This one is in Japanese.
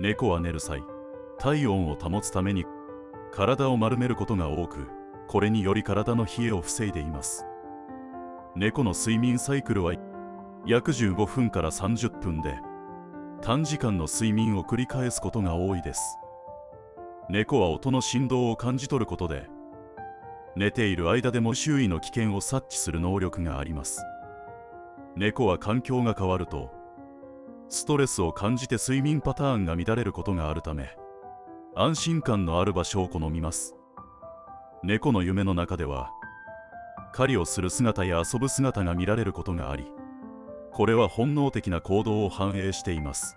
猫は寝る際、体温を保つために体を丸めることが多く、これにより体の冷えを防いでいます。猫の睡眠サイクルは約15分から30分で、短時間の睡眠を繰り返すことが多いです。猫は音の振動を感じ取ることで、寝ている間でも周囲の危険を察知する能力があります。猫は環境が変わると、ストレスを感じて睡眠パターンが乱れることがあるため、安心感のある場所を好みます。猫の夢の中では、狩りをする姿や遊ぶ姿が見られることがあり、これは本能的な行動を反映しています。